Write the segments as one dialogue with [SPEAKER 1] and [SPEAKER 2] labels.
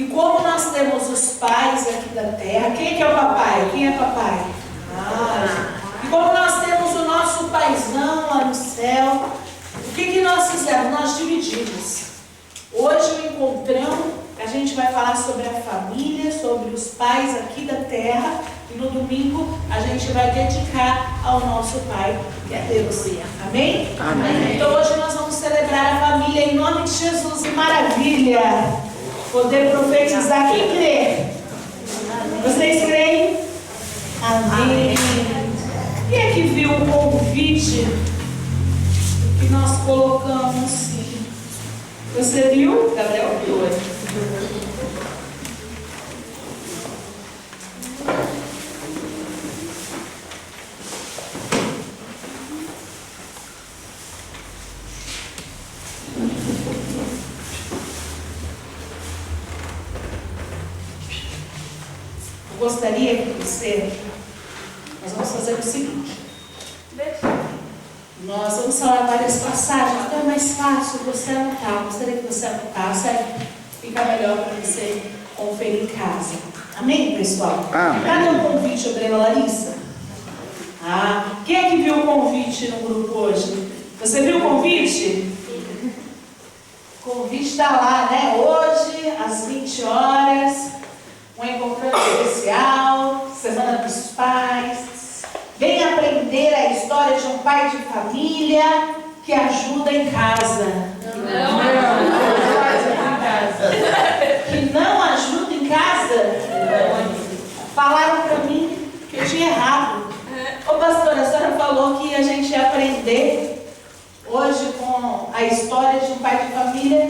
[SPEAKER 1] E como nós temos os pais aqui da terra, quem que é o papai? Quem é papai? E como nós temos o nosso paizão lá no céu, o que nós fizemos? Nós dividimos. Hoje o encontrão, a gente vai falar sobre a família, sobre os pais aqui da terra, e no domingo a gente vai dedicar ao nosso Pai, que é Deus. Amém?
[SPEAKER 2] Amém.
[SPEAKER 1] Então hoje nós vamos celebrar a família em nome de Jesus. E maravilha! Poder profetizar. Quem crê? Vocês creem? Amém. Quem é que viu o convite que nós colocamos? Você viu? Gabriel viu. Eu gostaria que você... Nós vamos fazer o seguinte. Nós vamos falar várias passagens, então é mais fácil você anotar. Eu gostaria que você anotasse, fica melhor para você conferir em casa. Amém, pessoal?
[SPEAKER 2] Amém.
[SPEAKER 1] Cadê o convite, Brena Larissa? Quem é que viu o convite no grupo hoje? Você viu o convite? O convite está lá, né? Hoje, às 20 horas, um encontro especial, Semana dos Pais. Venha aprender a história de um pai de família que ajuda em casa. Não ajuda em casa? Falaram para mim que eu tinha errado. Ô pastora, a senhora falou que a gente ia aprender hoje com a história de um pai de família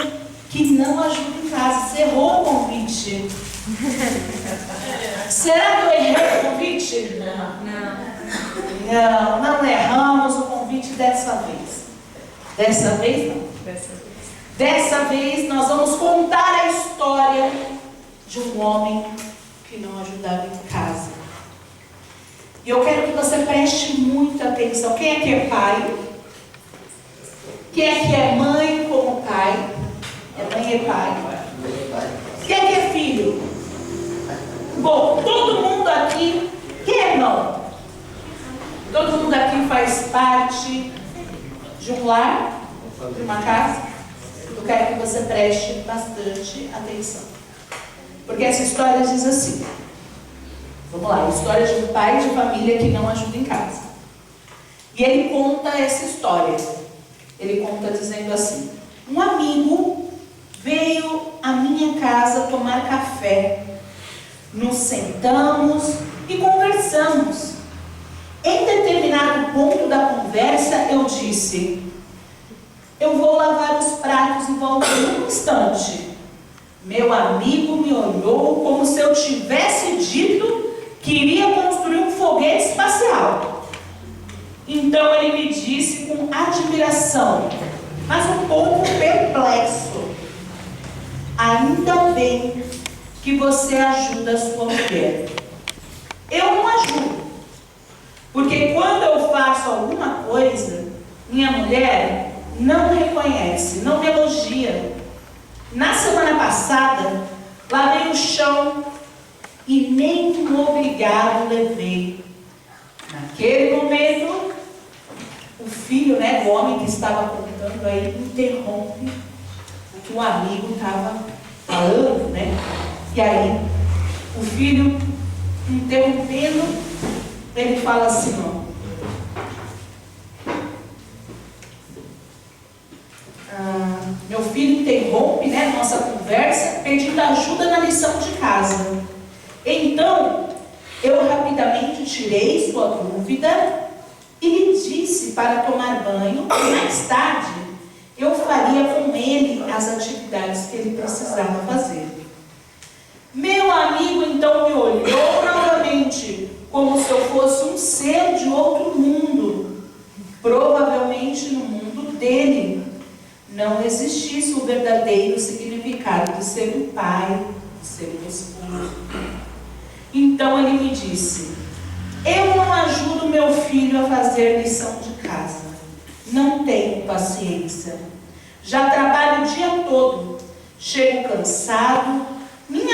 [SPEAKER 1] que não ajuda em casa. Você errou o convite. Será que eu errei o convite? Não erramos o convite dessa vez. Dessa vez não. Dessa vez nós vamos contar a história de um homem que não ajudava em casa. E eu quero que você preste muita atenção. Quem é que é pai? Quem é que é mãe como pai? É mãe e pai. Quem é que é filho? Bom, todo mundo aqui, quem é irmão? Todo mundo aqui faz parte de um lar, de uma casa. Eu quero que você preste bastante atenção. Porque essa história diz assim. Vamos lá, a história de um pai de família que não ajuda em casa. E ele conta essa história. Ele conta dizendo assim: um amigo veio à minha casa tomar café. Nos sentamos e conversamos. Em determinado ponto da conversa, eu disse: eu vou lavar os pratos e volto num instante. Meu amigo me olhou como se eu tivesse dito que iria construir um foguete espacial. Então ele me disse com admiração, mas um pouco perplexo: ainda bem que você ajuda a sua mulher. Eu não ajudo, porque quando eu faço alguma coisa, minha mulher não reconhece, não me elogia. Na semana passada, lavei o chão e nem um obrigado levei. Naquele momento, o filho, do homem que estava contando aí, interrompe o que o amigo estava falando, E aí, o filho, interrompendo, ele fala assim, meu filho interrompe, nossa conversa, pedindo ajuda na lição de casa. Então, eu rapidamente tirei sua dúvida e lhe disse para tomar banho, e mais tarde eu faria com ele as atividades que ele precisava fazer. Meu amigo então me olhou novamente, como se eu fosse um ser de outro mundo. Provavelmente no mundo dele não existisse o verdadeiro significado de ser um pai, de ser um esposo. Então ele me disse: eu não ajudo meu filho a fazer lição de casa. Não tenho paciência. Já trabalho o dia todo. Chego cansado. Minha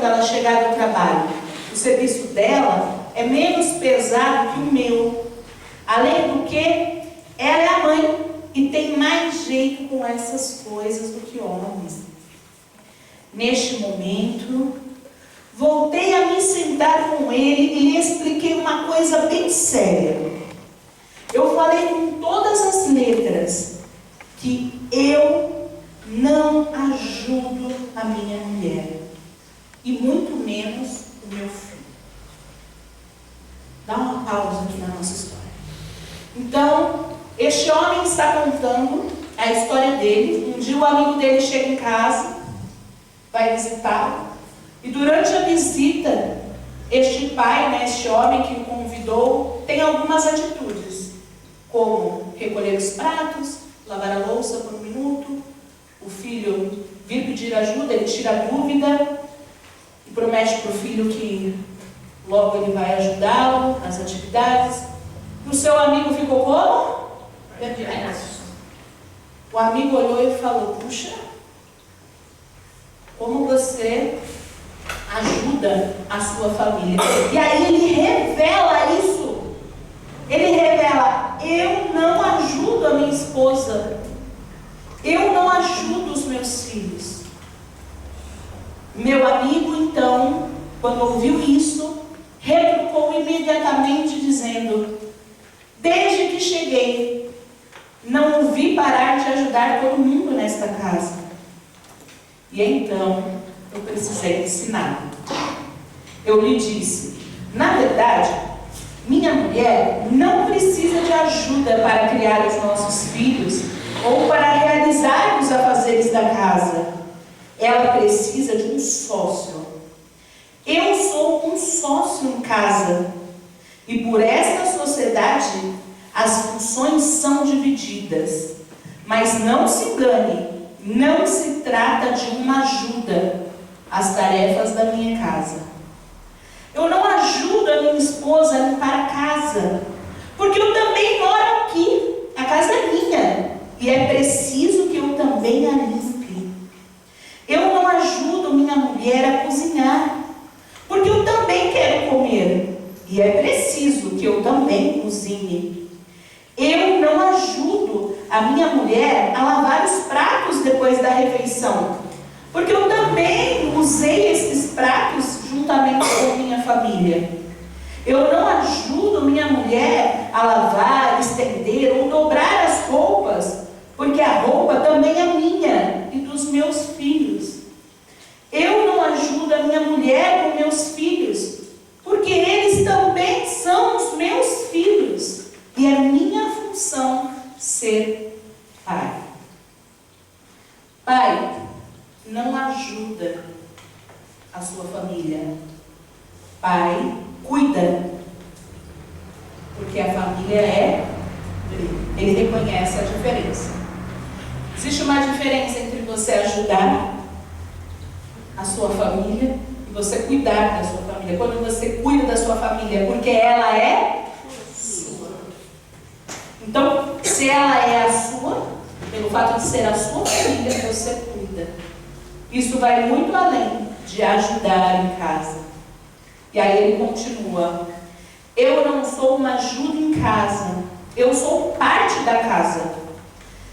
[SPEAKER 1] quando ela chegar do trabalho. O serviço dela é menos pesado que o meu. Além do que, ela é a mãe e tem mais jeito com essas coisas do que homens. Neste momento, voltei a me sentar com ele e lhe expliquei uma coisa bem séria. Eu falei com todas as letras que eu não ajudo a minha mulher e muito menos o meu filho. Dá uma pausa aqui na nossa história. Então, este homem está contando a história dele. Um dia o amigo dele chega em casa, vai visitá-lo, e durante a visita, este pai, este homem que o convidou, tem algumas atitudes, como recolher os pratos, lavar a louça por um minuto, o filho vir pedir ajuda, ele tira a dúvida e promete para o filho que logo ele vai ajudá-lo nas atividades. O seu amigo ficou como? Perplexo. O amigo olhou e falou: puxa, como você ajuda a sua família? E aí ele revela isso. Ele revela: eu não ajudo a minha esposa. Eu não ajudo os meus filhos. Meu amigo, então, quando ouviu isso, retrucou imediatamente dizendo: desde que cheguei, não o vi parar de ajudar todo mundo nesta casa. E então, eu precisei ensinar. Eu lhe disse: na verdade, minha mulher não precisa de ajuda para criar os nossos filhos ou para realizar os afazeres da casa. Ela precisa de um sócio. Eu sou um sócio em casa. E por esta sociedade, as funções são divididas. Mas não se engane, não se trata de uma ajuda às tarefas da minha casa. Eu não ajudo a minha esposa a limpar a casa, porque eu também moro aqui. A casa é minha e é preciso que eu também a limpe. Eu não ajudo minha mulher a cozinhar, porque eu também quero comer e é preciso que eu também cozinhe. Eu não ajudo a minha mulher a lavar os pratos depois da refeição, porque eu também usei esses pratos juntamente com minha família. Eu não ajudo minha mulher a lavar, estender ou dobrar as roupas, porque a roupa também é minha e dos meus filhos. Eu não ajudo a minha mulher com meus filhos, porque eles também são os meus filhos e é minha função ser pai. Pai, não ajuda a sua família. Pai, cuida, porque a família é dele. Ele reconhece a diferença. Existe uma diferença entre você ajudar a sua família e você cuidar da sua família. Quando você cuida da sua família, porque ela é sua. Então, se ela é a sua, pelo fato de ser a sua família, você cuida. Isso vai muito além de ajudar em casa. E aí ele continua: eu não sou uma ajuda em casa, eu sou parte da casa.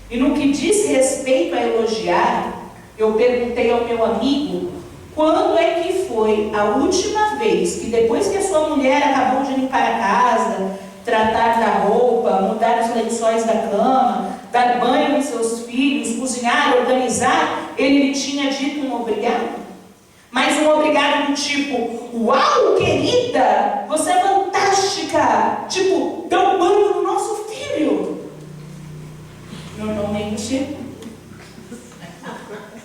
[SPEAKER 1] E no que diz respeito a elogiar, eu perguntei ao meu amigo quando é que foi a última vez que, depois que a sua mulher acabou de limpar a casa, tratar da roupa, mudar os lençóis da cama, dar banho em seus filhos, cozinhar, organizar, ele lhe tinha dito um obrigado? Mas um obrigado do tipo: uau, querida, você é fantástica, tipo, dá um banho no nosso filho. Normalmente,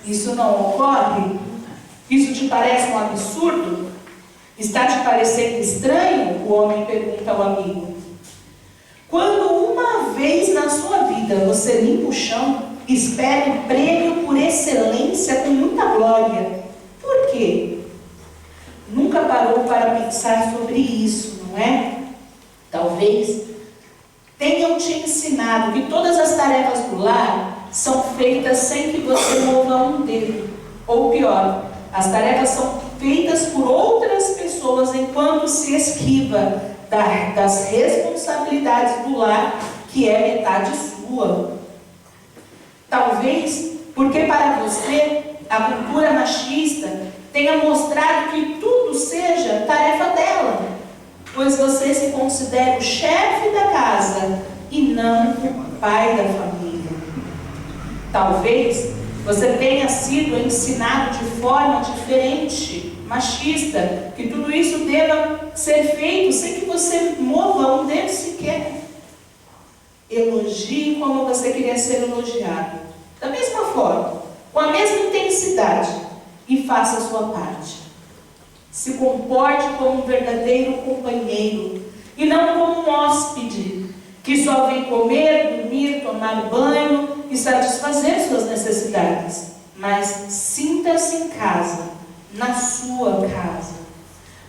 [SPEAKER 1] isso não ocorre. Isso te parece um absurdo? Está te parecendo estranho? O homem pergunta ao amigo. Quando uma vez na sua vida você limpa o chão, espere um prêmio por excelência com muita glória. Por quê? Nunca parou para pensar sobre isso, não é? Talvez tenham te ensinado que todas as tarefas do lar são feitas sem que você mova um dedo. Ou pior, as tarefas são feitas por outras pessoas enquanto se esquiva das responsabilidades do lar, que é metade sua. Talvez porque para você a cultura machista tenha mostrado que tudo seja tarefa dela, pois você se considera o chefe da casa e não o pai da família. Talvez você tenha sido ensinado de forma diferente, machista, que tudo isso deva ser feito sem que você mova um dedo sequer. Elogie como você queria ser elogiado, da mesma forma, com a mesma intensidade, e faça a sua parte. Se comporte como um verdadeiro companheiro e não como um hóspede que só vem comer, dormir, tomar banho e satisfazer suas necessidades. Mas sinta-se em casa, na sua casa,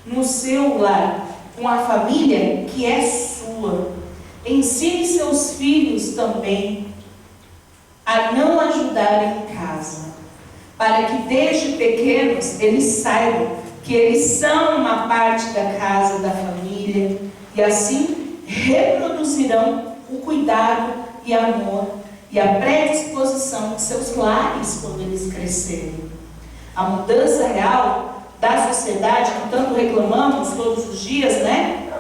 [SPEAKER 1] no seu lar, com a família que é sua. Ensine seus filhos também a não ajudar em casa, para que desde pequenos eles saibam que eles são uma parte da casa, da família, e assim reproduzirão o cuidado e amor e a predisposição de seus lares quando eles crescerem. A mudança real da sociedade, que tanto reclamamos todos os dias,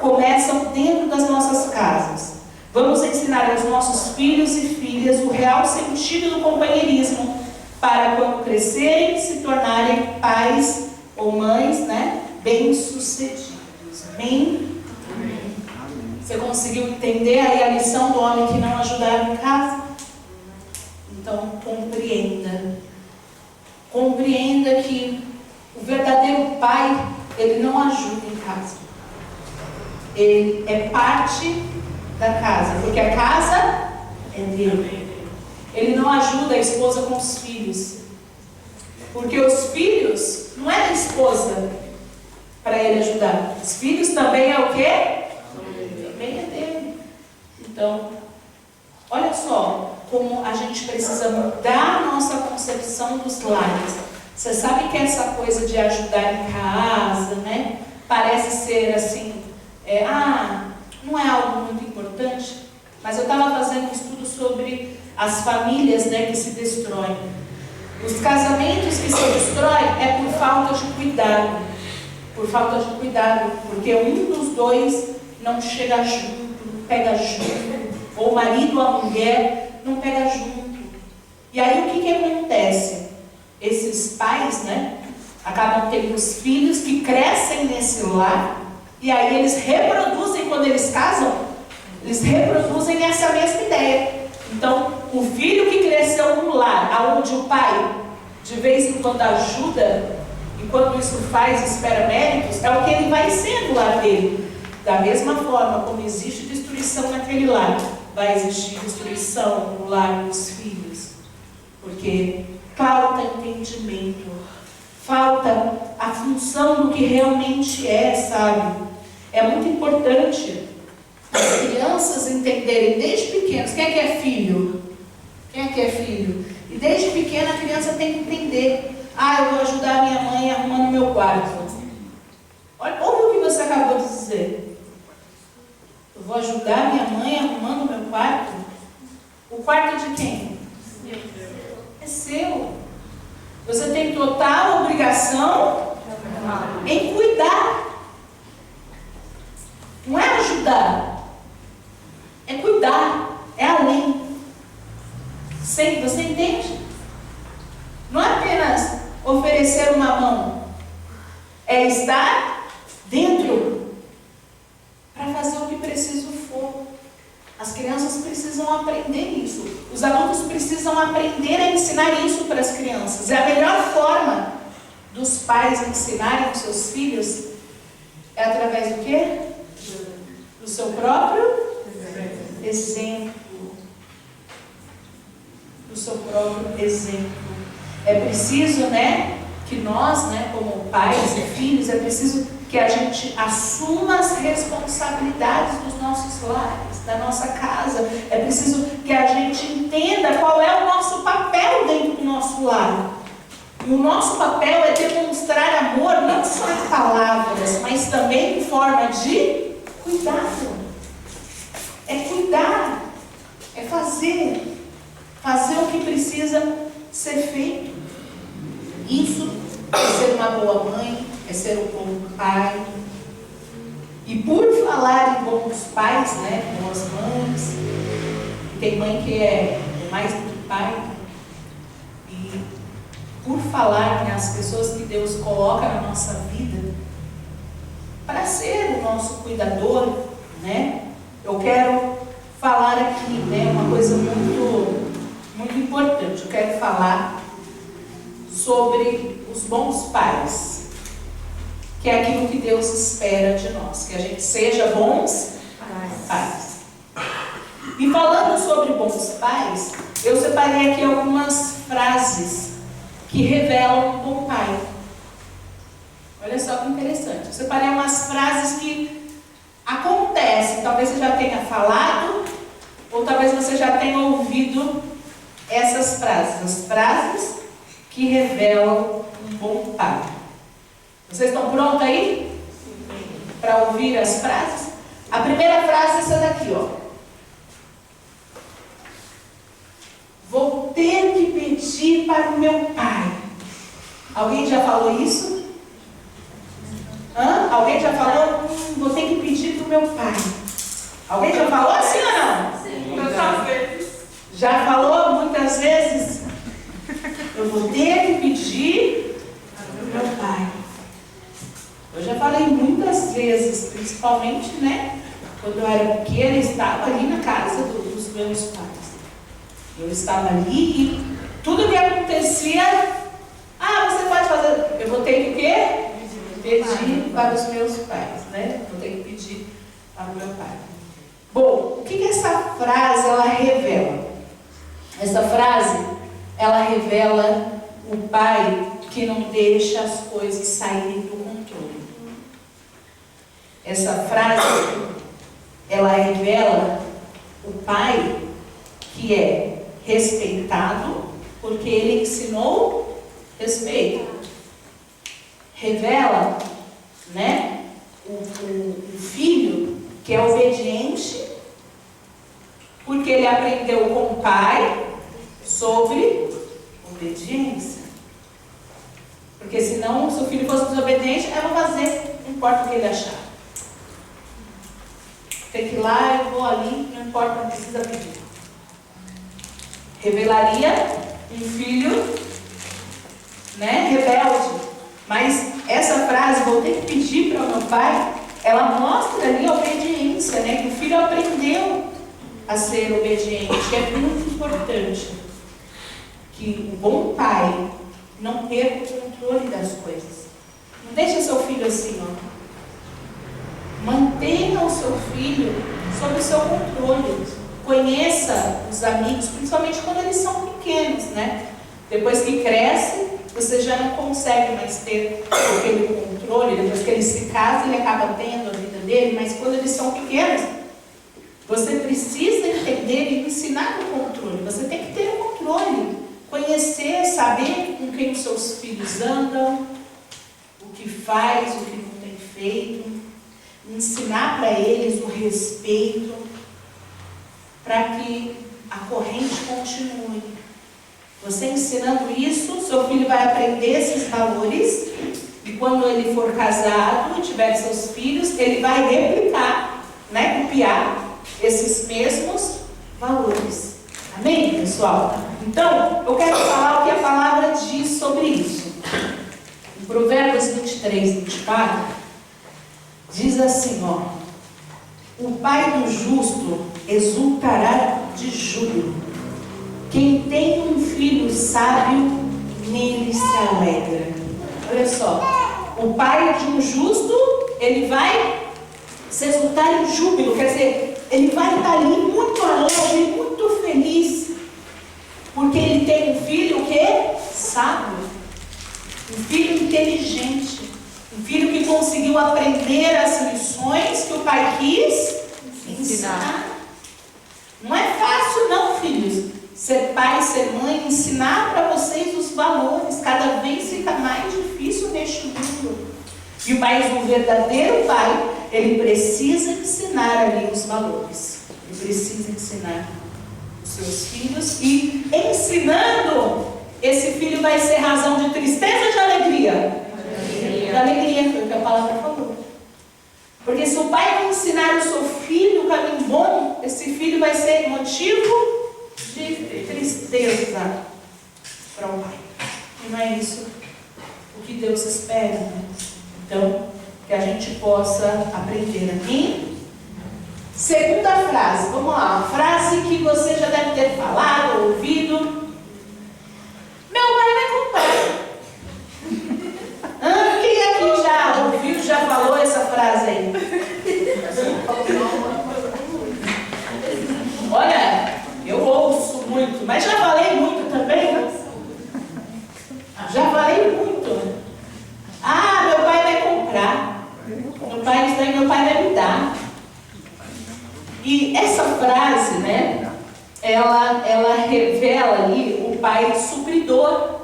[SPEAKER 1] começa dentro das nossas casas. Vamos ensinar aos nossos filhos e filhas o real sentido do companheirismo, para quando crescerem, se tornarem pais ou mães, bem-sucedidos. Amém? Amém? Você conseguiu entender aí a lição do homem que não ajudava em casa? Então, compreenda. Compreenda que o verdadeiro pai, ele não ajuda em casa. Ele é parte da casa, porque a casa é dele. Ele não ajuda a esposa com os filhos, porque os filhos não é da esposa para ele ajudar. Os filhos também é o quê? Também é dele. Então, olha só como a gente precisa mudar a nossa concepção dos lares. Você sabe que essa coisa de ajudar em casa, parece ser assim, não é algo muito importante, mas eu estava fazendo um estudo sobre as famílias, que se destroem. Os casamentos que se destroem é por falta de cuidado. Por falta de cuidado, porque um dos dois não chega junto, não pega junto, ou o marido ou a mulher não pega junto. E aí o que acontece? Esses pais, acabam tendo os filhos que crescem nesse lar, e aí eles reproduzem, quando eles casam, eles reproduzem essa mesma ideia. Então, o filho que cresceu num lar, onde o pai de vez em quando ajuda, e quando isso faz, espera méritos, é o que ele vai ser no lar dele. Da mesma forma como existe destruição naquele lar, vai existir destruição no lar dos filhos. Porque falta entendimento, falta a função do que realmente é, sabe? É muito importante as crianças entenderem desde pequenos. Quem é que é filho? Quem é que é filho? E desde pequena a criança tem que entender. Eu vou ajudar a minha mãe arrumando meu quarto. Olha, ouve o que você acabou de dizer. Eu vou ajudar a minha mãe arrumando meu quarto? O quarto de quem? É seu. Você tem total obrigação em cuidar. Não é ajudar, é cuidar, é além. Você entende? Não é apenas oferecer uma mão, é estar dentro para fazer o que preciso for. As crianças precisam aprender isso. Os adultos precisam aprender a ensinar isso para as crianças. É a melhor forma dos pais ensinarem os seus filhos é através do quê? Do seu próprio exemplo. Do seu próprio exemplo. É preciso, que nós, como pais e filhos, é preciso que a gente assuma as responsabilidades dos nossos lares, da nossa casa. É preciso que a gente entenda qual é o nosso papel dentro do nosso lar. E o nosso papel é demonstrar amor não mas também em forma de cuidado. É cuidar, é fazer o que precisa ser feito. Isso é ser uma boa mãe, é ser um bom pai. E por falar em bons pais, né, boas mães, tem mãe que é mais do que pai, e por falar nas pessoas que Deus coloca na nossa vida para ser o nosso cuidador, né, eu quero falar aqui, né, uma coisa muito importante. Eu quero falar sobre os bons pais, que é aquilo que Deus espera de nós, que a gente seja bons pais. E falando sobre bons pais, eu separei aqui algumas frases que revelam um bom pai. Olha só que interessante. Eu separei umas frases que acontecem, talvez você já tenha falado, ou talvez você já tenha ouvido essas frases, as frases que revelam um bom pai. Vocês estão prontos aí? Para ouvir as frases? A primeira frase é essa daqui, ó. Vou ter que pedir para o meu pai. Alguém já falou isso? Alguém já falou? Vou ter que pedir para o meu pai. Alguém já falou assim ou não?
[SPEAKER 2] Sim, muitas vezes.
[SPEAKER 1] Já falou muitas vezes? Eu vou ter que pedir para o meu pai. Eu já falei muitas vezes, principalmente, né? Quando eu era pequena, eu estava ali na casa dos meus pais. Eu estava ali e tudo que acontecia, você pode fazer. Eu vou ter que o quê? Pedir para os meus pais, né? Vou ter que pedir para o meu pai. Bom, o que essa frase ela revela? Essa frase, ela revela o pai que não deixa as coisas saírem do controle. Essa frase, ela revela o pai que é respeitado porque ele ensinou respeito. Revela, né, o filho que é obediente porque ele aprendeu com o pai sobre obediência. Porque senão, se o filho fosse desobediente, eu vou fazer, não importa o que ele achar. Tem que ir lá, eu vou ali, não importa, não precisa pedir. Revelaria um filho, né, rebelde. Mas essa frase, vou ter que pedir para o meu pai, ela mostra ali a obediência, né, que o filho aprendeu a ser obediente. É muito importante que o bom pai não perca o controle das coisas. Não deixe seu filho assim, ó. Mantenha o seu filho sob o seu controle. Conheça os amigos, principalmente quando eles são pequenos, né? Depois que cresce, você já não consegue mais ter aquele controle. Depois que ele se casa, ele acaba tendo a vida dele. Mas quando eles são pequenos, você precisa entender e ensinar o controle. Você tem que ter o controle. Conhecer, saber com quem os seus filhos andam, o que faz, o que não tem feito. Ensinar para eles o respeito, para que a corrente continue. Você ensinando isso, seu filho vai aprender esses valores, e quando ele for casado e tiver seus filhos, ele vai replicar, né, copiar esses mesmos valores. Amém, pessoal? Então, eu quero falar o que a palavra diz sobre isso. Em Provérbios 23, 24, diz assim, ó: o pai do justo exultará de júbilo. Quem tem um filho sábio, nele se alegra. Olha só, o pai de um justo, ele vai se exultar em júbilo, quer dizer, ele vai estar ali muito alegre, muito feliz, porque ele tem um filho que é sábio, um filho inteligente, um filho que conseguiu aprender as lições que o pai quis ensinar. Não é fácil não, filhos, ser pai, ser mãe, ensinar para vocês os valores. Cada vez fica mais difícil neste mundo. Mas o verdadeiro pai, ele precisa ensinar ali os valores. Ele precisa ensinar os seus filhos. E ensinando, esse filho vai ser razão de tristeza ou de alegria? De alegria, foi o que a palavra falou. Porque se o pai não ensinar o seu filho o caminho bom, esse filho vai ser motivo de tristeza para o pai. E não é isso o que Deus espera, né? Então, que a gente possa aprender aqui. Segunda frase, vamos lá. Uma frase que você já deve ter falado ou ouvido. Meu pai vai comprar. Quem aqui já ouviu, já falou essa frase aí? Olha, eu ouço muito, mas já falei muito também, né? Já falei muito. Ah, meu pai vai comprar. Meu pai vai me dar. E essa frase, né? Ela revela ali o pai supridor.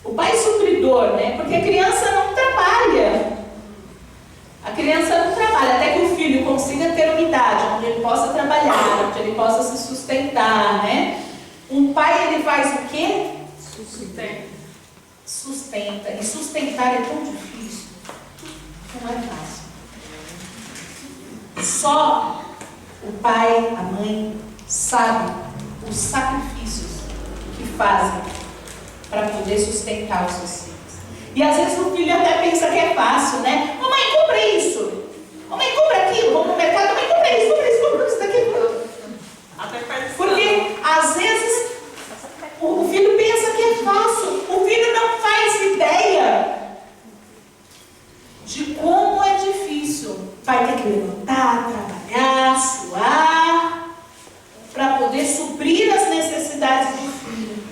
[SPEAKER 1] O pai supridor, né? Porque a criança não trabalha. A criança não trabalha até que o filho consiga ter uma idade onde ele possa trabalhar, onde ele possa se sustentar, né? Um pai, ele faz o quê? Sustenta. E sustentar é tão difícil. Não é fácil. Só o pai, a mãe, sabe os sacrifícios que fazem para poder sustentar os seus filhos. E às vezes o filho até pensa que é fácil, né? Mamãe, compra isso. Mamãe, compra aquilo. Vamos no mercado. Mamãe, compra isso daqui. Porque às vezes o filho pensa que é fácil. O filho não faz ideia de como é difícil. Vai ter que levantar, trabalhar, suar, para poder suprir as necessidades do filho.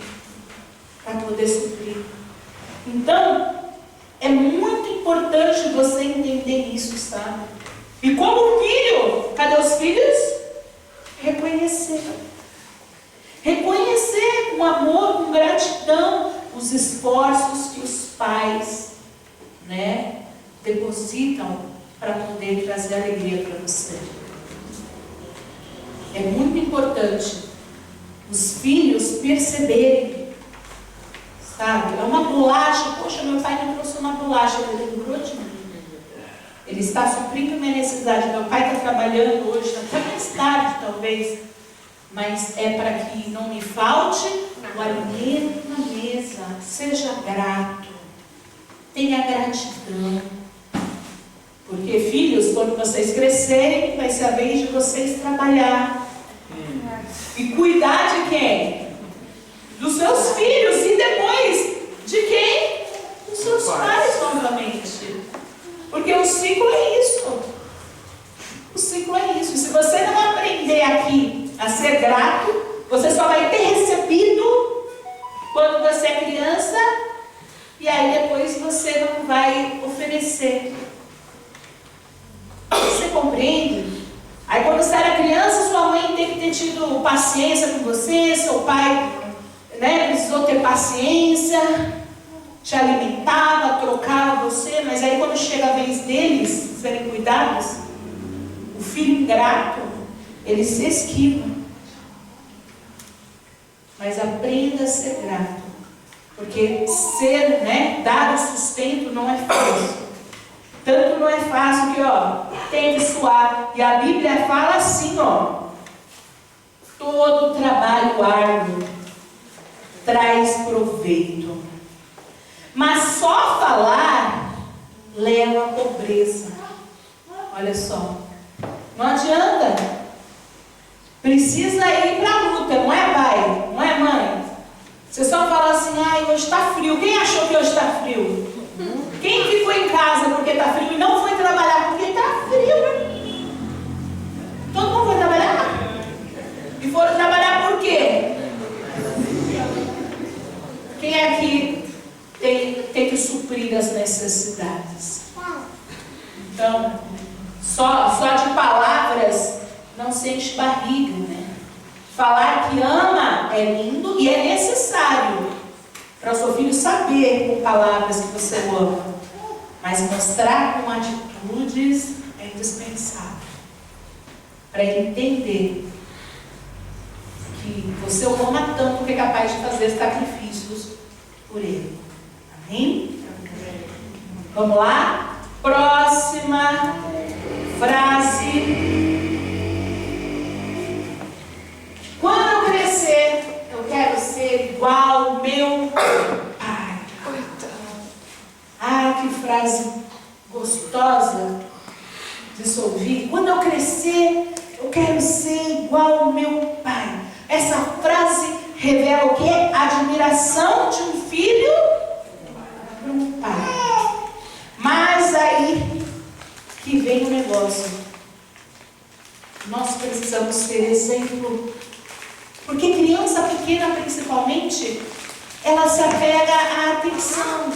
[SPEAKER 1] Para poder suprir. Então, é muito importante você entender isso, sabe? E como filho, cadê os filhos? Reconhecer. Reconhecer com amor, com gratidão, os esforços que os pais, né, depositam para poder trazer alegria para você. É muito importante os filhos perceberem, sabe? É uma bolacha. Poxa, meu pai me trouxe uma bolacha, ele lembrou de mim. Ele está suprindo minha necessidade. Meu pai está trabalhando hoje, até mais tarde talvez, mas é para que não me falte o alimento na mesa. Seja grato, tenha gratidão. Porque filhos, quando vocês crescerem, vai ser a vez de vocês trabalhar. E cuidar de quem? Dos seus filhos. E depois, de quem? Dos seus pais novamente. Porque o ciclo é isso. O ciclo é isso. E se você não aprender aqui a ser grato, você só vai ter recebido quando você é criança. E aí depois você não vai oferecer. Você compreende? Aí quando você era criança, sua mãe teve que ter tido paciência com você, seu pai, né, precisou ter paciência, te alimentava, trocava você, mas aí quando chega a vez deles serem cuidados, o filho ingrato, ele se esquiva. Mas aprenda a ser grato, porque ser, né, dar o sustento não é fácil. Tanto não é fácil que, tem que suar. E a Bíblia fala assim, todo trabalho árduo traz proveito. Mas só falar leva à pobreza. Olha só. Não adianta. Precisa ir para a luta, não é, pai? Não é, mãe? Você só fala assim, hoje está frio. Quem achou que hoje está frio? Quem ficou em casa porque está frio e não foi trabalhar porque está frio? Todo mundo foi trabalhar? E foram trabalhar por quê? Quem aqui tem que suprir as necessidades? Então, só de palavras não se enche barriga, né? Falar que ama é lindo e é necessário para o seu filho saber com palavras que você o ama. Mas mostrar com atitudes é indispensável. Para ele entender que você o ama tanto que é capaz de fazer sacrifícios por ele. Amém? Vamos lá? Próxima frase. Quando eu crescer, eu quero ser igual ao meu pai. Ah, que frase gostosa de se ouvir. Quando eu crescer, eu quero ser igual ao meu pai. Essa frase revela o que? A admiração de um filho para um pai. Mas aí que vem o negócio. Nós precisamos ser exemplo. Porque criança pequena, principalmente, ela se apega à atenção.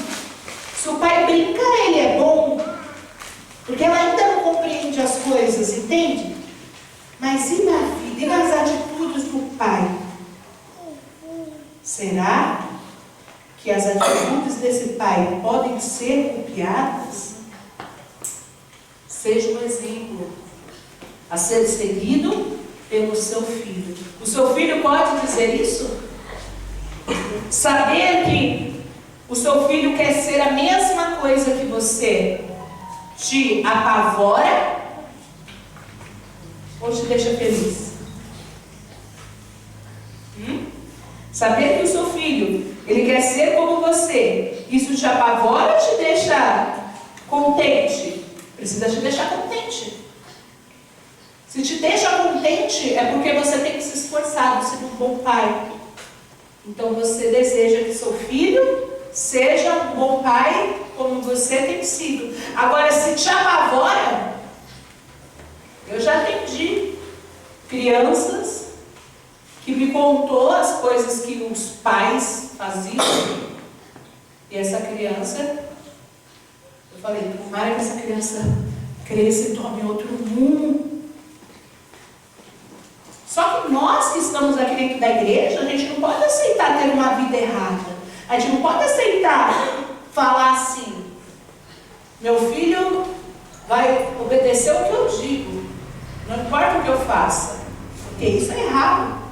[SPEAKER 1] Se o pai brinca, ele é bom. Porque ela ainda não compreende as coisas, entende? Mas e na vida, e nas atitudes do pai? Será que as atitudes desse pai podem ser copiadas? Seja um exemplo a ser seguido pelo seu filho. O seu filho pode dizer isso? Saber que o seu filho quer ser a mesma coisa que você te apavora ou te deixa feliz? Saber que o seu filho, ele quer ser como você, isso te apavora ou te deixa contente? Precisa te deixar contente. Se te deixa contente, é porque você tem que se esforçar, ser um bom pai. Então você deseja que seu filho seja um bom pai, como você tem sido. Agora, se te apavora, eu já atendi crianças que me contou as coisas que os pais faziam. E essa criança, eu falei, tomara que essa criança cresça e tome outro mundo. Só que nós que estamos aqui dentro da igreja, a gente não pode aceitar ter uma vida errada. A gente não pode aceitar falar assim, meu filho vai obedecer o que eu digo, não importa o que eu faça, porque isso é errado.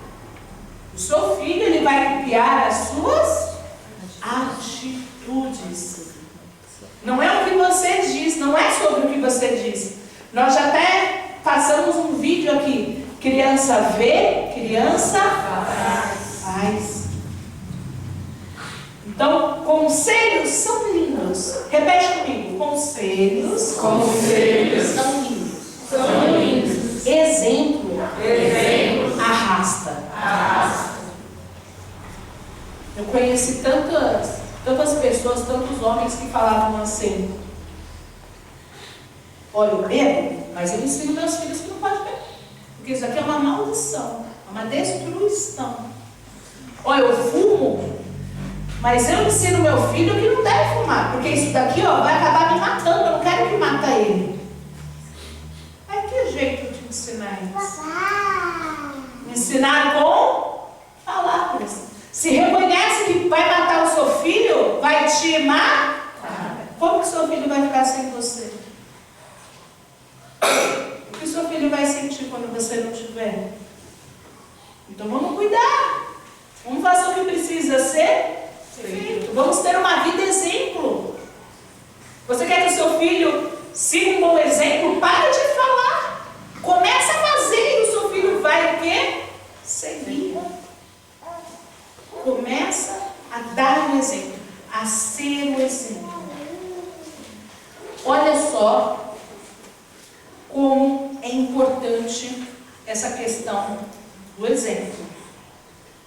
[SPEAKER 1] O seu filho, ele vai copiar as suas atitudes. Não é o que você diz, não é sobre o que você diz. Nós já até passamos um vídeo aqui. Criança vê, criança faz. Então, conselhos são lindos. Repete comigo. Conselhos são lindos. Exemplo arrasta. Eu conheci tantas pessoas, tantos homens que falavam assim: olha, eu bebo, mas eu ensino meus filhos que não pode beber. Porque isso aqui é uma maldição, uma destruição. Olha, eu fumo, mas eu ensino meu filho que não deve fumar, porque isso daqui, ó, vai acabar me matando. Eu não quero que mata ele. Mas que jeito de ensinar isso? Me ensinar com palavras. Se reconhece que vai matar o seu filho, vai te matar, como que seu filho vai ficar sem você? O que seu filho vai sentir quando você não estiver? Então vamos cuidar. Vamos fazer o que precisa ser feito. Vamos ter uma vida exemplo. Você quer que o seu filho siga um bom exemplo? Para de falar. Começa a fazer e o seu filho vai o quê? Seguir. Começa a dar o exemplo, a ser o exemplo. Olha só como é importante essa questão do exemplo.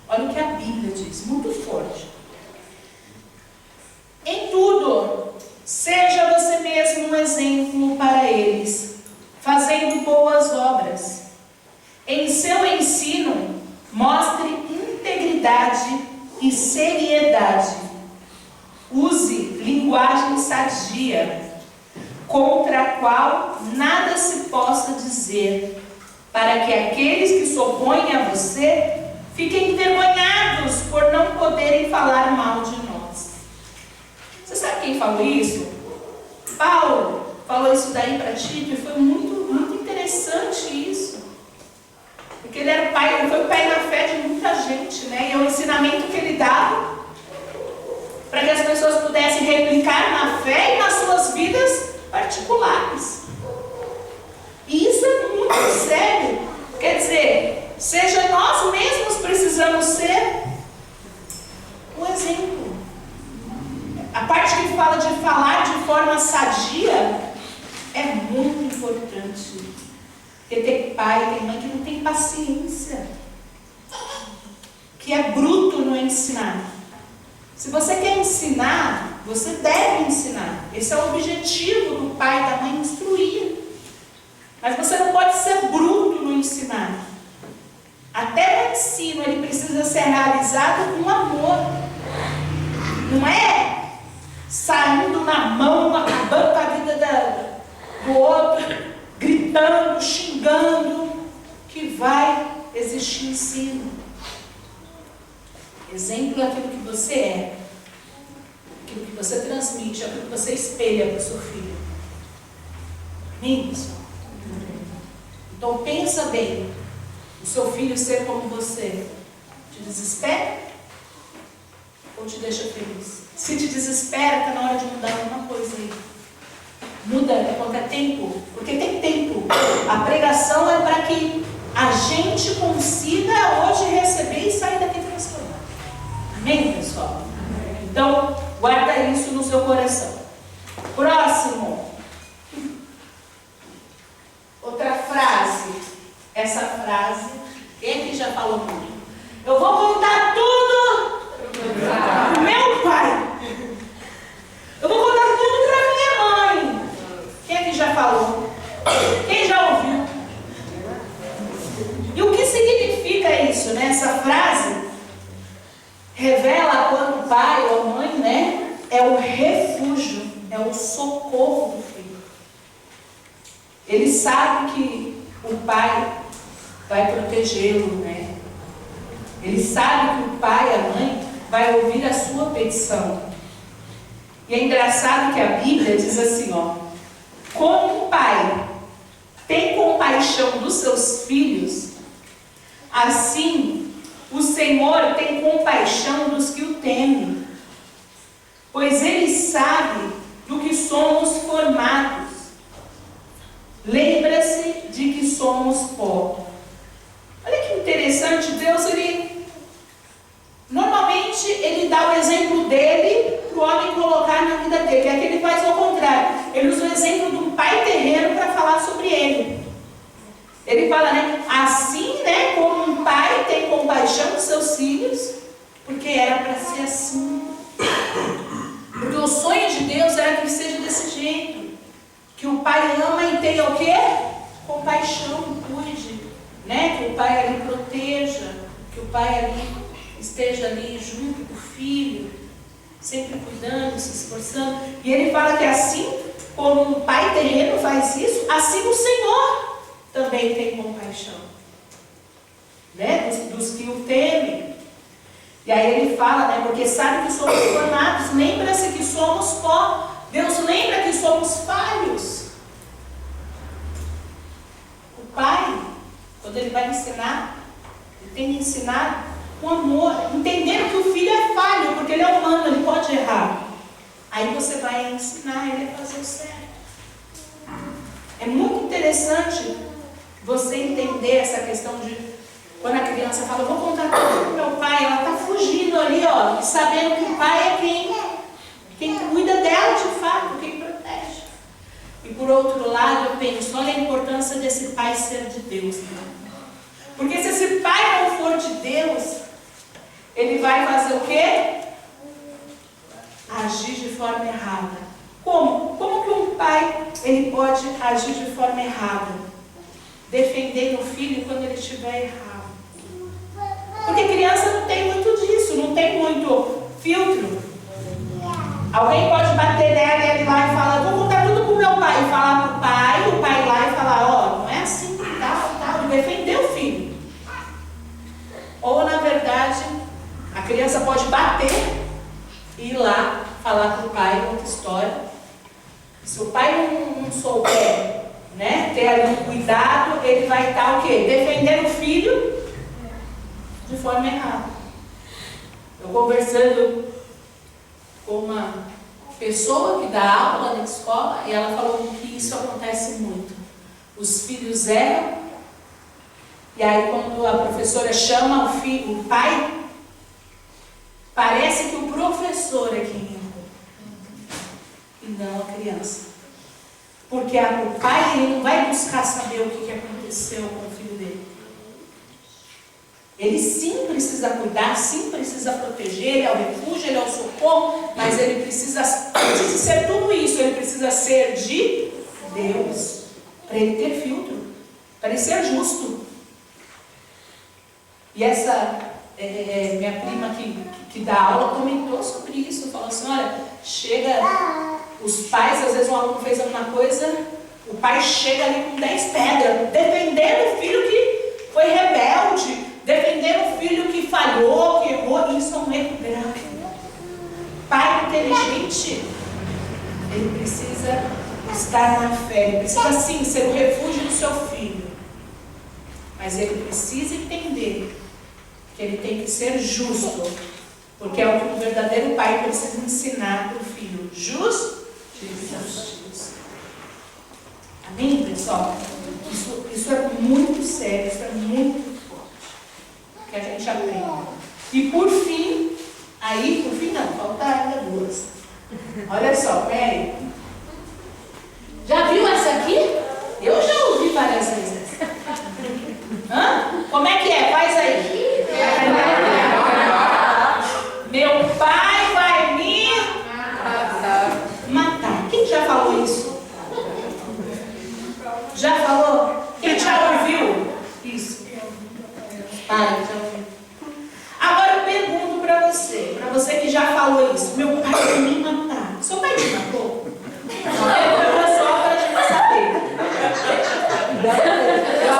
[SPEAKER 1] Olha o que a Bíblia diz, muito forte. Em tudo, seja você mesmo um exemplo para eles, fazendo boas obras. Em seu ensino, mostre integridade e seriedade. Use linguagem sadia, contra a qual nada se possa dizer, para que aqueles que se opõem a você fiquem envergonhados por não poderem falar mal de nós. Você sabe quem falou isso? Paulo falou isso daí para Tito e foi muito interessante isso. Porque ele era pai, ele foi o pai na fé de muita gente, né? E é o ensinamento que ele dava para que as pessoas pudessem replicar na fé e nas suas vidas particulares. E isso é muito sério. Quer dizer, seja nós mesmos precisamos ser o exemplo. A parte que fala de falar de forma sadia é muito importante. Porque tem pai, tem mãe que não tem paciência, que é bruto no ensinar. Se você quer ensinar, você deve ensinar. Esse é o objetivo do pai e da mãe, instruir. Mas você não pode ser bruto no ensinar. Até o ensino, ele precisa ser realizado com amor. Não é saindo na mão, acabando com a vida do outro, gritando, xingando, que vai existir ensino. Exemplo é aquilo que você é, aquilo que você transmite, aquilo que você espelha para o seu filho. Amém, pessoal? Então pensa bem, o seu filho ser como você, te desespera ou te deixa feliz? Se te desespera, está na hora de mudar alguma coisa aí. Muda a qualquer tempo, porque tem tempo. A pregação é para que a gente consiga hoje receber e sair daqui transformado. Amém, pessoal? Então, guarda isso no seu coração. Próximo. Outra frase. Essa frase, quem aqui já falou muito? Eu vou contar tudo pro meu pai. Eu vou contar tudo pra minha mãe. Quem aqui já falou? Quem já ouviu? E o que significa isso, né? Essa frase revela quando o pai ou a mãe, né, é o refúgio, é o socorro do filho. Ele sabe que o pai vai protegê-lo, né? Ele sabe que o pai e a mãe vai ouvir a sua petição. E é engraçado que a Bíblia diz assim, ó: como um pai tem compaixão dos seus filhos, assim o Senhor tem compaixão dos que o temem, pois Ele sabe do que somos formados. Lembra-se de que somos pó. Olha que interessante, Deus, normalmente Ele dá o exemplo dele para o homem colocar na vida dele. Aqui Ele faz ao contrário. Ele usa o exemplo de um pai terreno para falar sobre ele. Ele fala, né? Assim, né? Como um pai tem compaixão dos seus filhos, porque era para ser assim. Porque o sonho de Deus era que seja desse jeito. Que o pai ama e tenha o quê? Compaixão, cuide, né? Que o pai ali proteja, que o pai ali esteja ali junto com o filho, sempre cuidando, se esforçando. E ele fala que assim como um pai terreno faz isso, assim o Senhor também tem compaixão, né? Dos que o temem. E aí ele fala, né? Porque sabe que somos formados, lembra-se que somos pó. Deus lembra que somos falhos. O pai, quando ele vai ensinar, ele tem que ensinar com amor, entendendo que o filho é falho, porque ele é humano, ele pode errar. Aí você vai ensinar ele a fazer o certo. É muito interessante você entender essa questão de quando a criança fala, eu vou contar tudo pro meu pai, ela está fugindo ali, ó, e sabendo que o pai é quem cuida dela de fato, quem protege. E por outro lado, eu penso, olha a importância desse pai ser de Deus, né? Porque se esse pai não for de Deus, ele vai fazer o quê? Agir de forma errada. Como? Como que um pai ele pode agir de forma errada? Defendendo o filho quando ele estiver errado. Porque criança não tem muito disso, não tem muito filtro. Alguém pode bater nela e ele vai e fala, vou contar tudo pro meu pai. E falar pro pai, o pai lá e falar, ó, não é assim, tal, e defender o filho. Ou na verdade, a criança pode bater e ir lá falar pro pai outra história. Se o pai não souber, né, ter ali um cuidado, ele vai estar o quê? Defendendo o filho de forma errada. Eu conversando com uma pessoa que dá aula na escola, e ela falou que isso acontece muito. Os filhos erram, e aí quando a professora chama o pai, parece que o professor é quem errou, e não a criança. Porque o pai ele não vai buscar saber o que aconteceu com o filho dele. Ele sim precisa cuidar, sim precisa proteger, ele é o refúgio, ele é o socorro, mas ele precisa ser tudo isso, ele precisa ser de Deus, para ele ter filtro, para ele ser justo. E essa minha prima que dá aula comentou sobre isso, falou assim, olha, chega, os pais, às vezes um aluno fez alguma coisa, o pai chega ali com 10 pedras, defendendo o filho que foi rebelde, defendendo o filho que falhou, que errou, isso é um erro grave. Pai inteligente, ele precisa estar na fé, ele precisa sim ser o refúgio do seu filho, mas ele precisa entender que ele tem que ser justo, porque é o que um verdadeiro pai precisa ensinar para o filho. Justiça. Amém, pessoal? Isso é muito sério, isso é muito forte, que a gente aprende. E por fim, falta ainda duas. Olha só, Mary. Já viu essa aqui? Eu já ouvi várias vezes. Como é que é? Faz aí. Meu pai vai me matar. Quem já falou isso? Já falou? Quem já ouviu isso? Já ouviu. Agora eu pergunto para você que já falou isso. Meu pai vai me matar. Seu pai te matou? Eu só para a gente saber.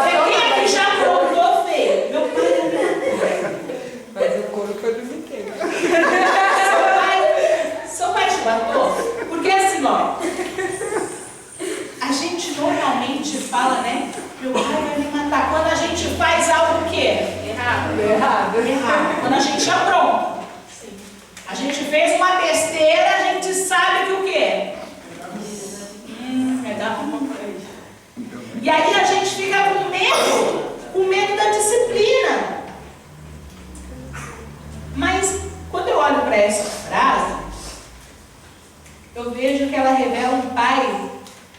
[SPEAKER 1] Quem é que já provou feio? Meu pai vai me matar.
[SPEAKER 2] Mas o couro foi do inteiro.
[SPEAKER 1] Seu pai te matou? Porque assim, ó, a gente normalmente fala, né? Meu pai vai me matar. Quando a gente faz algo o quê? Errado. Quando a gente apronta. A gente fez uma besteira, a gente sabe que o quê? Vai dar uma coisa. E aí a gente fica com medo da disciplina. Mas quando eu olho para essa frase, eu vejo que ela revela um pai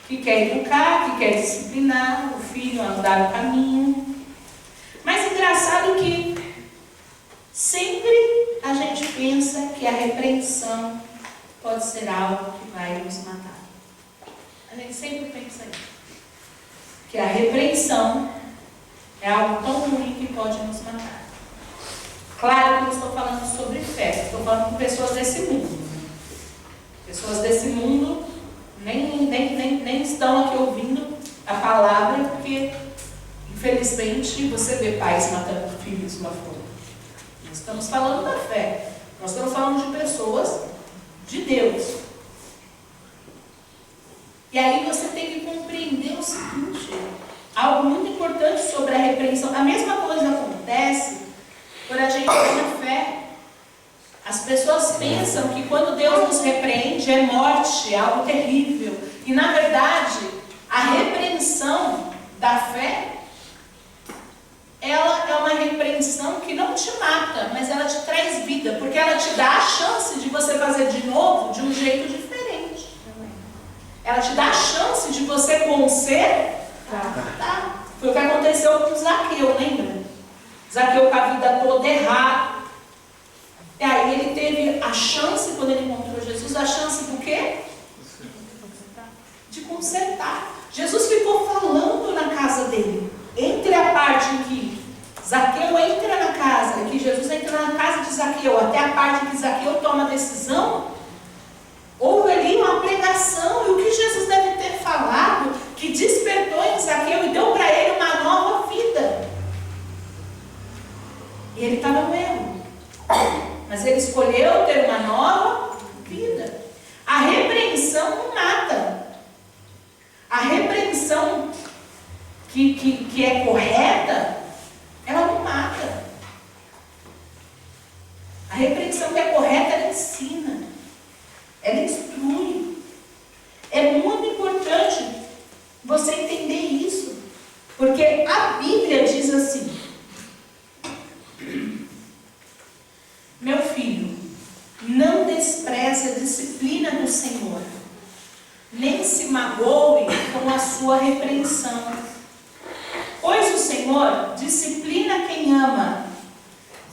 [SPEAKER 1] que quer educar, que quer disciplinar o filho a andar no caminho. Mas engraçado que sempre a gente pensa que a repreensão pode ser algo que vai nos matar. A gente sempre pensa isso. Que a repreensão é algo tão ruim que pode nos matar. Claro que eu estou falando sobre fé, estou falando com pessoas desse mundo. Pessoas desse mundo nem estão aqui ouvindo a palavra, porque infelizmente você vê pais matando filhos lá fora. Nós estamos falando da fé, nós estamos falando de pessoas de Deus. E aí você tem que compreender o seguinte, algo muito importante sobre a repreensão. A mesma coisa acontece quando a gente tem a fé. As pessoas pensam que quando Deus nos repreende é morte, é algo terrível. E na verdade, a repreensão da fé, ela é uma repreensão que não te mata, mas ela te traz vida, porque ela te dá a chance de você fazer de novo de um jeito diferente. Ela te dá a chance de você consertar. Foi o que aconteceu com Zaqueu, lembra? Zaqueu com a vida toda errada. E aí ele teve a chance, quando ele encontrou Jesus, a chance do quê? De consertar. Jesus ficou falando na casa dele. Entre a parte em que Zaqueu entra na casa, que Jesus entra na casa de Zaqueu, até a parte em que Zaqueu toma a decisão, houve ali uma pregação, e o que Jesus deve ter falado, que despertou em Zaqueu e deu para ele uma nova vida. E ele estava no erro. Mas ele escolheu ter uma nova vida. A repreensão não mata, que é correta, ela não mata. A repreensão que é correta, ela ensina. Ela instrui. É muito importante você entender isso. Porque a Bíblia diz assim: meu filho, não despreze a disciplina do Senhor, nem se magoe com a sua repreensão. Pois o Senhor disciplina quem ama,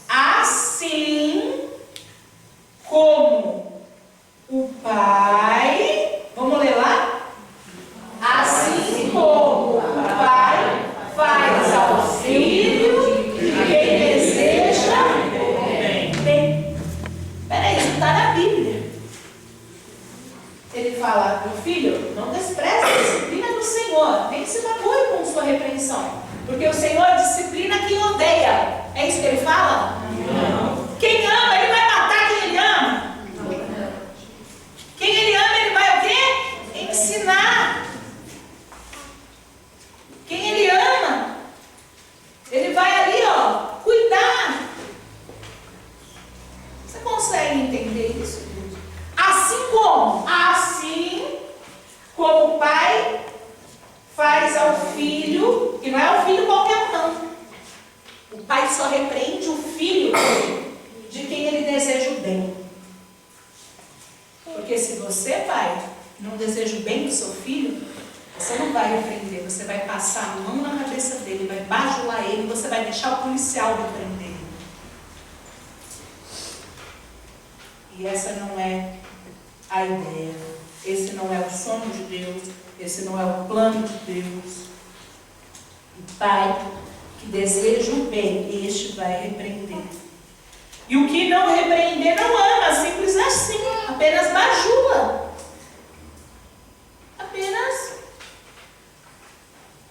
[SPEAKER 1] assim como o Pai, vamos ler lá? Assim como o Pai faz ao filho e quem deseja bem. Peraí, isso está na Bíblia. Ele fala: meu filho, não despreze a disciplina do Senhor, nem se magoe com sua repreensão, porque o Senhor disciplina quem odeia. É isso que ele fala? Não. Quem ama, ele vai matar quem ele ama. Quem ele ama, ele vai o quê? Ensinar. Quem ele ama, ele vai ali, ó, cuidar. Você consegue entender isso? Assim como o pai faz ao filho, que não é o filho qualquer não. O pai só repreende o filho de quem ele deseja o bem. Porque se você, pai, não deseja o bem do seu filho, você não vai repreender, você vai passar a mão na cabeça dele, vai bajular ele, você vai deixar o policial repreender ele. E essa não é a ideia, esse não é o sonho de Deus, esse não é o plano de Deus. O pai que deseja o bem, este vai repreender. E o que não repreender não ama, simples assim, apenas bajula. Apenas.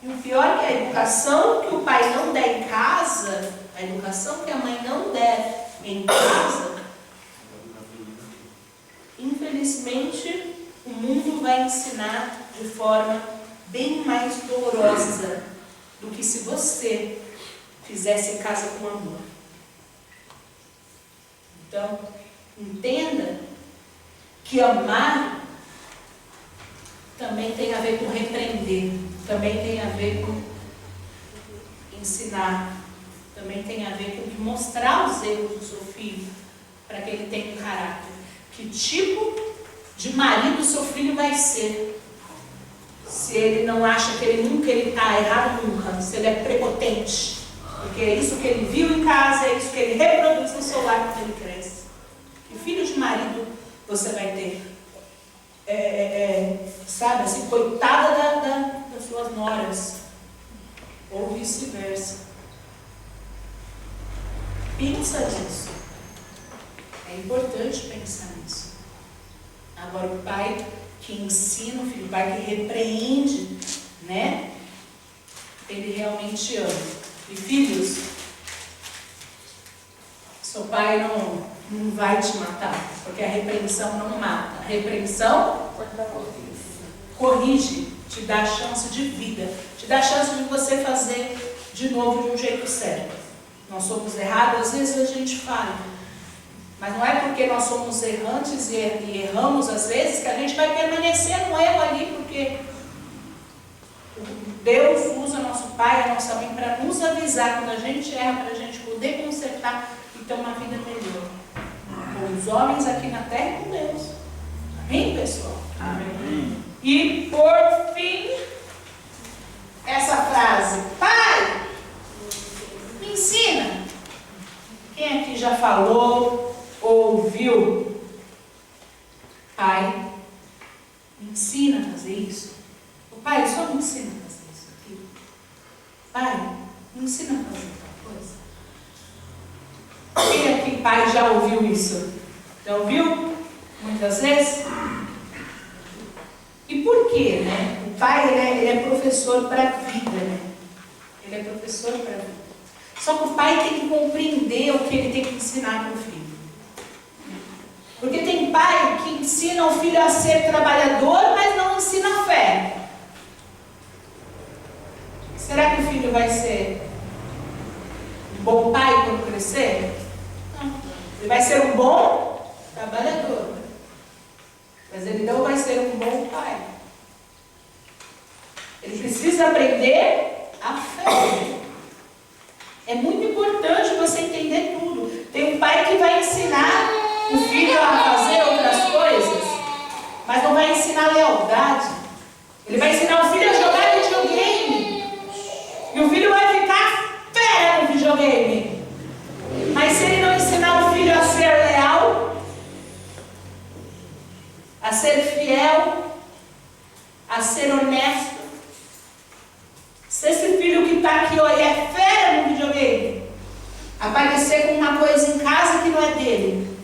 [SPEAKER 1] E o pior é que a educação que o pai não der em casa, a educação que a mãe não der em casa, infelizmente o mundo vai ensinar de forma bem mais dolorosa do que se você fizesse em casa com amor. Então, entenda que amar também tem a ver com repreender, também tem a ver com ensinar, também tem a ver com mostrar os erros do seu filho, para que ele tenha um caráter. Que tipo de marido o seu filho vai ser? Se ele não acha que ele está errado nunca, se ele é prepotente, porque é isso que ele viu em casa, é isso que ele reproduz no seu lar quando ele cresce. Que filho de marido você vai ter? Sabe, assim, coitada das suas noras, ou vice-versa. Pensa nisso. É importante pensar nisso. Agora, o pai que ensina o filho, o pai que repreende, né? Ele realmente ama. E filhos, seu pai não vai te matar, porque a repreensão não mata. A repreensão corrige, te dá a chance de vida, te dá a chance de você fazer de novo de um jeito certo. Nós somos errados, às vezes a gente falha, mas não é porque nós somos errantes e erramos às vezes que a gente vai permanecer no erro ali, porque Deus usa nosso pai, a nossa mãe para nos avisar quando a gente erra, para a gente poder consertar e ter uma vida melhor. Com os homens aqui na terra e com Deus. Amém, pessoal? Amém. E por fim, essa frase: pai, me ensina. Quem aqui já falou ou ouviu? Pai, me ensina a fazer isso. O pai só me ensina a fazer isso aqui. Pai, me ensina a fazer tal coisa. Quem aqui, pai, já ouviu isso? Já ouviu? Muitas vezes? E por quê, né? O pai, ele é professor para a vida, né? Ele é professor para a vida. Só que o pai tem que compreender o que ele tem que ensinar para o filho. Porque tem pai que ensina o filho a ser trabalhador, mas não ensina a fé. Será filho vai ser um bom pai quando crescer? Não. Ele vai ser um bom trabalhador. Mas ele não vai ser um bom pai. Ele precisa aprender a fé. É muito importante você entender tudo. Tem um pai que vai ensinar o filho a fazer outras coisas, mas não vai ensinar lealdade. Ele vai ensinar o filho a jogar videogame. E o filho vai ficar fera no videogame. Mas se ele não ensinar o filho a ser leal, a ser fiel, a ser honesto, se esse filho que está aqui hoje é fera no videogame, aparecer com uma coisa em casa que não é dele,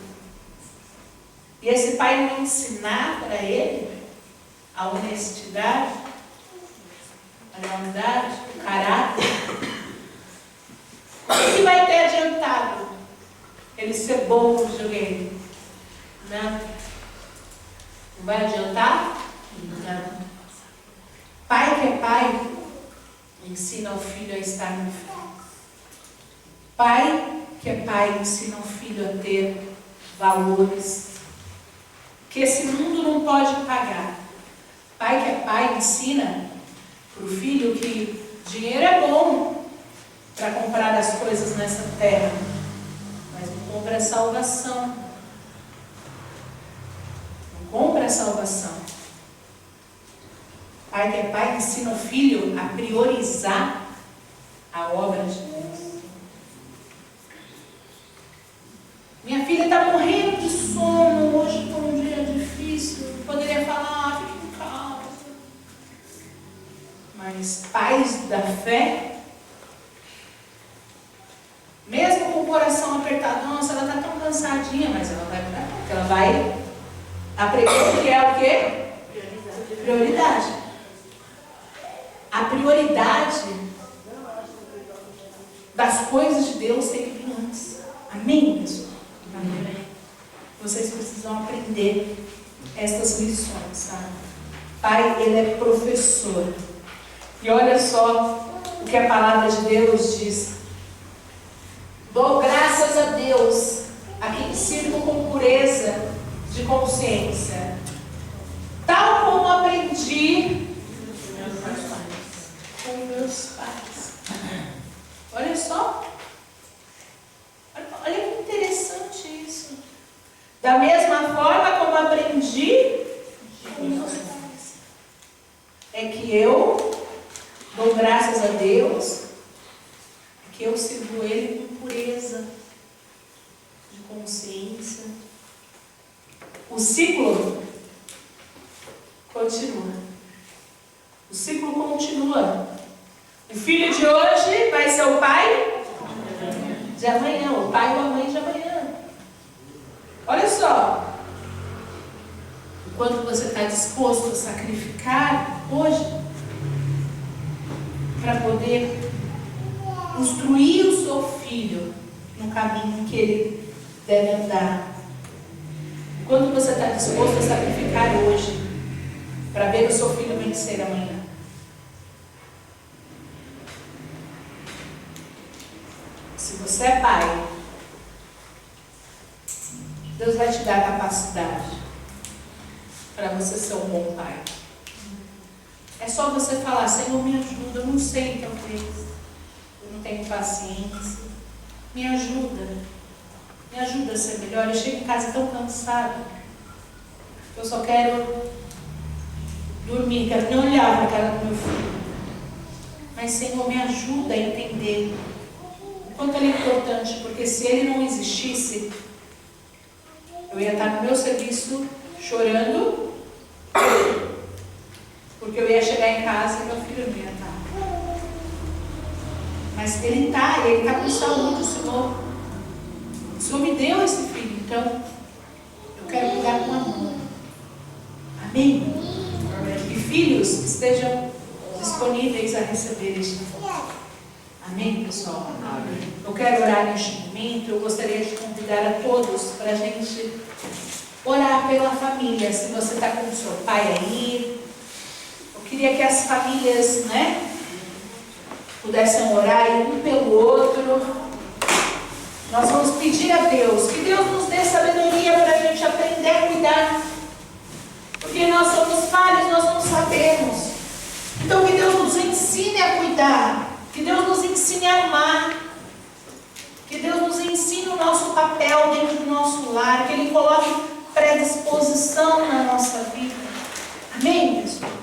[SPEAKER 1] e esse pai não ensinar para ele a honestidade, a lealdade, o caráter, o que vai ter adiantado ele ser bom no videogame? Não. Não vai adiantar? Não. Pai que é pai ensina o filho a estar no fé. Pai que é pai ensina o filho a ter valores que esse mundo não pode pagar. Pai que é pai ensina para o filho que dinheiro é bom para comprar as coisas nessa terra, mas não compra a salvação. Não compra a salvação. Pai que é pai ensina o filho a priorizar a obra de Deus. Minha filha está morrendo de sono, hoje foi um dia difícil. Eu poderia falar, fique em casa. Mas pais da fé, mesmo com o coração apertado, nossa, ela está tão cansadinha, mas ela vai mudar, porque ela vai aprender o que é o quê? Prioridade. A prioridade das coisas de Deus tem que vir antes. Amém, pessoal? Amém. Vocês precisam aprender estas lições, sabe? Pai, ele é professor. E olha só o que a palavra de Deus diz. Dou graças a Deus a quem sirvo com pureza de consciência, tal como aprendi com meus pais. Olha só. Olha que interessante isso. Da mesma forma como aprendi com meus pais. É que eu dou graças a Deus, é que eu sirvo Ele com pureza de consciência. O ciclo continua. O ciclo continua. O filho de hoje vai ser o pai de amanhã, o pai ou a mãe de amanhã. Olha só. Enquanto você está disposto a sacrificar hoje para poder instruir o seu filho no caminho que ele deve andar. Enquanto você está disposto a sacrificar hoje para ver o seu filho vencer amanhã. Se você é pai, Deus vai te dar capacidade para você ser um bom pai. É só você falar, Senhor, me ajuda, eu não sei talvez, eu não tenho paciência, me ajuda a ser melhor. Eu chego em casa tão cansada, eu só quero dormir, quero nem olhar para a cara do meu filho. Mas, Senhor, me ajuda a entender o quanto ele é importante, porque se ele não existisse, eu ia estar no meu serviço chorando, porque eu ia chegar em casa e meu filho não ia estar. Mas ele está com saúde, o Senhor me deu esse filho, então eu quero cuidar com amor. Amém? Que filhos estejam disponíveis a receber este amor. Amém, pessoal? Amém. Eu quero orar neste momento. Eu gostaria de convidar a todos para a gente orar pela família. Se você está com o seu pai aí, eu queria que as famílias, pudessem orar um pelo outro. Nós vamos pedir a Deus, que Deus nos dê sabedoria para a gente aprender a cuidar. Porque nós somos falhos, nós não sabemos. Então que Deus nos ensine a cuidar. Que Deus nos ensine a amar. Que Deus nos ensine o nosso papel dentro do nosso lar. Que Ele coloque predisposição na nossa vida. Amém, pessoal?